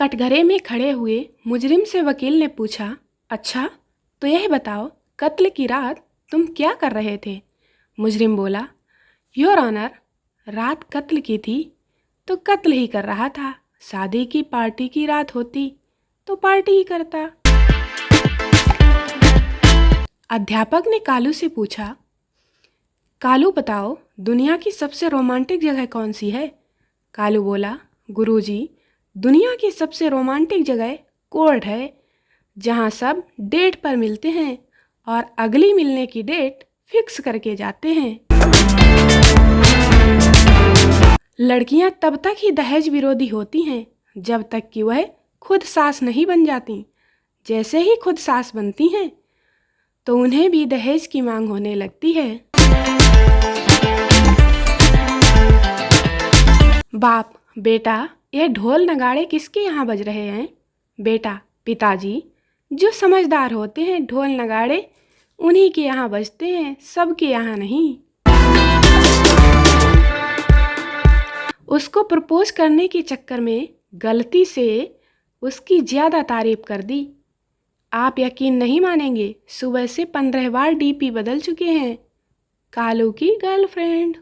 कटघरे में खड़े हुए मुजरिम से वकील ने पूछा, अच्छा तो यह बताओ, कत्ल की रात तुम क्या कर रहे थे? मुजरिम बोला, योर ऑनर, रात कत्ल की थी तो कत्ल ही कर रहा था। शादी की पार्टी की रात होती तो पार्टी ही करता। अध्यापक ने कालू से पूछा, कालू बताओ, दुनिया की सबसे रोमांटिक जगह कौन सी है? कालू बोला, गुरुजी, दुनिया की सबसे रोमांटिक जगह कोर्ट है, जहाँ सब डेट पर मिलते हैं और अगली मिलने की डेट फिक्स करके जाते हैं। लड़कियां तब तक ही दहेज विरोधी होती हैं जब तक कि वह खुद सास नहीं बन जाती। जैसे ही खुद सास बनती हैं तो उन्हें भी दहेज की मांग होने लगती है। बाप, बेटा, यह ढोल नगाड़े किसके यहाँ बज रहे हैं? बेटा, पिताजी, जो समझदार होते हैं ढोल नगाड़े उन्हीं के यहाँ बजते हैं, सबके यहाँ नहीं। उसको प्रपोज करने के चक्कर में गलती से उसकी ज़्यादा तारीफ कर दी। आप यकीन नहीं मानेंगे, सुबह से 15 बार डीपी बदल चुके हैं। कालू की गर्लफ्रेंड।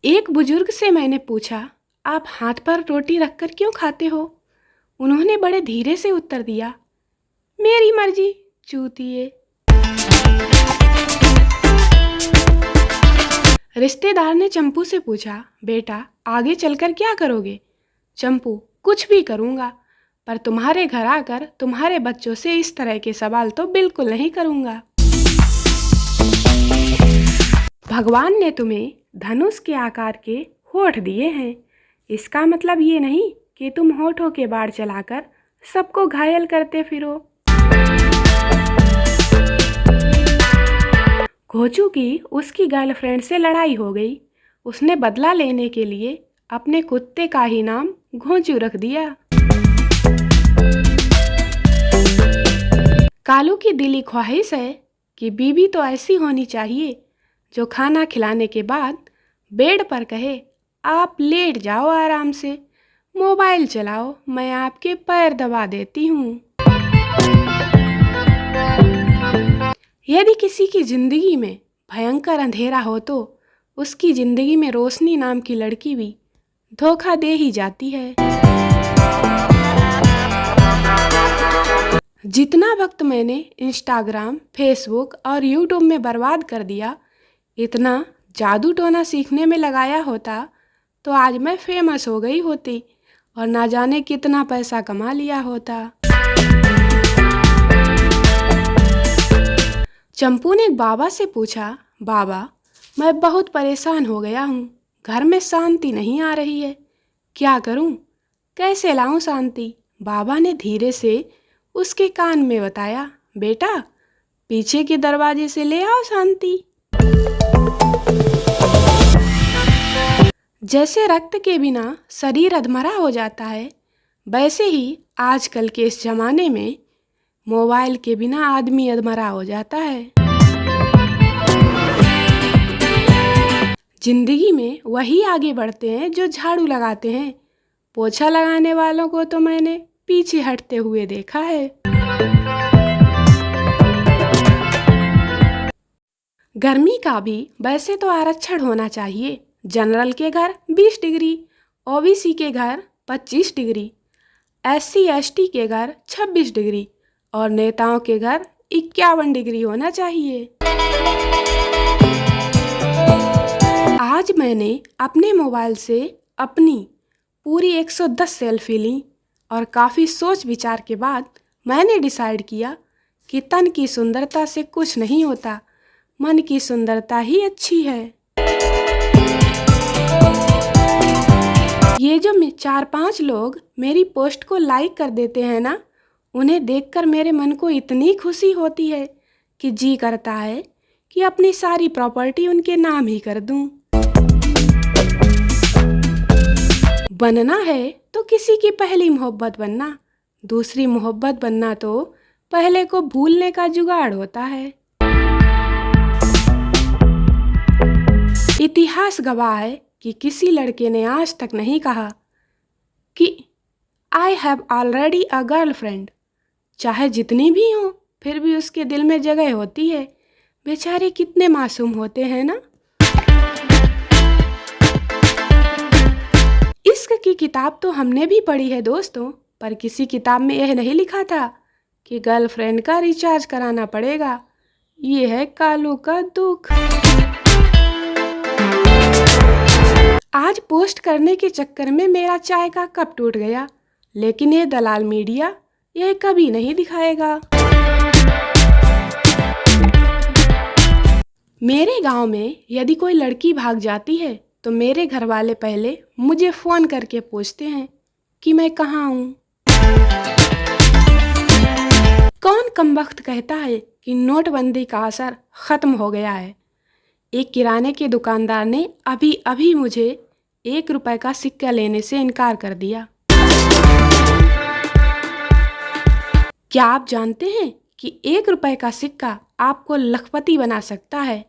एक बुजुर्ग से मैंने पूछा, आप हाथ पर रोटी रखकर क्यों खाते हो? उन्होंने बड़े धीरे से उत्तर दिया, मेरी मर्जी, चूतिए। रिश्तेदार ने चंपू से पूछा, बेटा आगे चलकर क्या करोगे? चंपू, कुछ भी करूँगा, पर तुम्हारे घर आकर तुम्हारे बच्चों से इस तरह के सवाल तो बिल्कुल नहीं करूँगा। भगवान ने तुम्हें धनुष के आकार के होठ दिए हैं, इसका मतलब ये नहीं कि तुम होठों के बाढ़ चलाकर सबको घायल करते फिरो। घोचू की उसकी गर्लफ्रेंड से लड़ाई हो गई। उसने बदला लेने के लिए अपने कुत्ते का ही नाम घोंचू रख दिया। कालू की दिली ख्वाहिश है कि बीवी तो ऐसी होनी चाहिए जो खाना खिलाने के बाद बेड पर कहे, आप लेट जाओ आराम से, मोबाइल चलाओ, मैं आपके पैर दबा देती हूँ। यदि किसी की जिंदगी में भयंकर अंधेरा हो तो उसकी जिंदगी में रोशनी नाम की लड़की भी धोखा दे ही जाती है। जितना वक्त मैंने इंस्टाग्राम, फेसबुक और यूट्यूब में बर्बाद कर दिया, इतना जादू टोना सीखने में लगाया होता तो आज मैं फेमस हो गई होती और ना जाने कितना पैसा कमा लिया होता। चंपू ने एक बाबा से पूछा, बाबा मैं बहुत परेशान हो गया हूँ, घर में शांति नहीं आ रही है, क्या करूँ, कैसे लाऊं शांति? बाबा ने धीरे से उसके कान में बताया, बेटा पीछे के दरवाजे से ले आओ शांति। जैसे रक्त के बिना शरीर अधमरा हो जाता है, वैसे ही आजकल के इस जमाने में मोबाइल के बिना आदमी अधमरा हो जाता है। जिंदगी में वही आगे बढ़ते हैं जो झाड़ू लगाते हैं, पोछा लगाने वालों को तो मैंने पीछे हटते हुए देखा है। गर्मी का भी वैसे तो आरक्षण होना चाहिए। जनरल के घर 20 डिग्री, ओबीसी के घर 25 डिग्री, SC ST के घर 26 डिग्री और नेताओं के घर 51 डिग्री होना चाहिए। आज मैंने अपने मोबाइल से अपनी पूरी 110 सेल्फी ली और काफ़ी सोच विचार के बाद मैंने डिसाइड किया कि तन की सुंदरता से कुछ नहीं होता, मन की सुंदरता ही अच्छी है। ये जो 4-5 लोग मेरी पोस्ट को लाइक कर देते हैं ना, उन्हें देखकर मेरे मन को इतनी खुशी होती है कि जी करता है कि अपनी सारी प्रॉपर्टी उनके नाम ही कर दूं। बनना है तो किसी की पहली मोहब्बत बनना, दूसरी मोहब्बत बनना तो पहले को भूलने का जुगाड़ होता है। इतिहास गवाह है कि किसी लड़के ने आज तक नहीं कहा कि I have already a girlfriend. चाहे जितनी भी हो, फिर भी उसके दिल में जगह होती है। बेचारे कितने मासूम होते हैं ना। इश्क की किताब तो हमने भी पढ़ी है दोस्तों, पर किसी किताब में यह नहीं लिखा था कि गर्लफ्रेंड का रिचार्ज कराना पड़ेगा। ये है कालू का दुख। आज पोस्ट करने के चक्कर में मेरा चाय का कप टूट गया, लेकिन ये दलाल मीडिया यह कभी नहीं दिखाएगा। मेरे गांव में यदि कोई लड़की भाग जाती है तो मेरे घर वाले पहले मुझे फ़ोन करके पूछते हैं कि मैं कहाँ हूँ। कौन कमबख्त कहता है कि नोटबंदी का असर ख़त्म हो गया है। एक किराने के दुकानदार ने अभी अभी मुझे 1 रुपए का सिक्का लेने से इनकार कर दिया। क्या आप जानते हैं कि 1 रुपए का सिक्का आपको लखपति बना सकता है?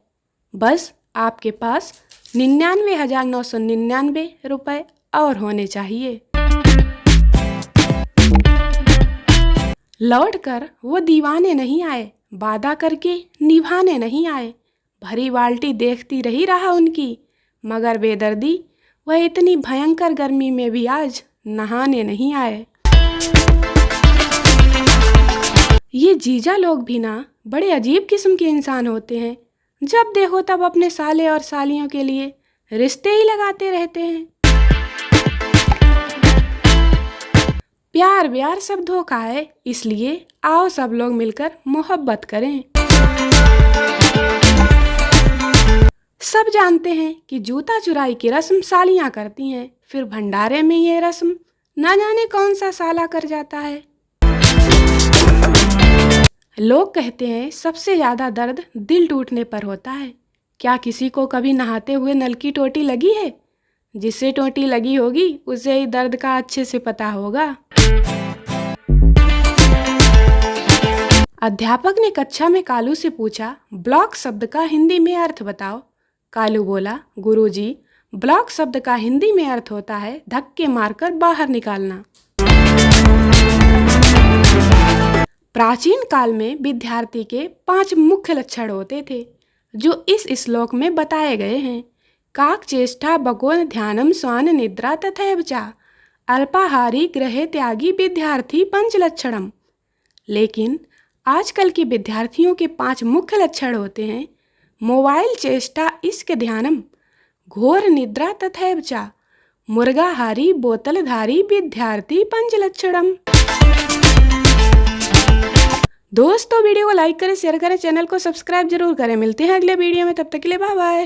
बस आपके पास 99,999 रुपए और होने चाहिए। लौटकर वो दीवाने नहीं आए, वादा करके निभाने नहीं आए। भरी बाल्टी देखती रही रहा उनकी, मगर बेदर्दी वह इतनी भयंकर गर्मी में भी आज नहाने नहीं आए। ये जीजा लोग भी ना बड़े अजीब किस्म के इंसान होते हैं। जब देखो तब अपने साले और सालियों के लिए रिश्ते ही लगाते रहते हैं। प्यार व्यार सब धोखा है, इसलिए आओ सब लोग मिलकर मोहब्बत करें। सब जानते हैं कि जूता चुराई की रस्म सालियां करती हैं, फिर भंडारे में ये रस्म ना जाने कौन सा साला कर जाता है। लोग कहते हैं सबसे ज़्यादा दर्द दिल टूटने पर होता है। क्या किसी को कभी नहाते हुए नल की टोटी लगी है? जिसे टोटी लगी होगी उसे ही दर्द का अच्छे से पता होगा। अध्यापक ने कक्षा में कालू से पूछा, ब्लॉक शब्द का हिंदी में अर्थ बताओ। कालू बोला, गुरुजी, ब्लॉक शब्द का हिंदी में अर्थ होता है धक्के मारकर बाहर निकालना। प्राचीन काल में विद्यार्थी के 5 मुख्य लक्षण होते थे, जो इस श्लोक में बताए गए हैं। काक चेष्टा बकोन ध्यानम स्वान निद्रा तथैव च अल्पाहारी गृह त्यागी विद्यार्थी पंचलक्षणम। लेकिन आजकल के विद्यार्थियों के 5 मुख्य लक्षण होते हैं। मोबाइल चेष्टा इश्क ध्यानम, घोर निद्रा तथैव च मुर्गाहारी बोतलधारी विद्यार्थी पंचलक्षणम। दोस्तों वीडियो को लाइक करें, शेयर करें, चैनल को सब्सक्राइब जरूर करें। मिलते हैं अगले वीडियो में, तब तक के लिए बाय बाय।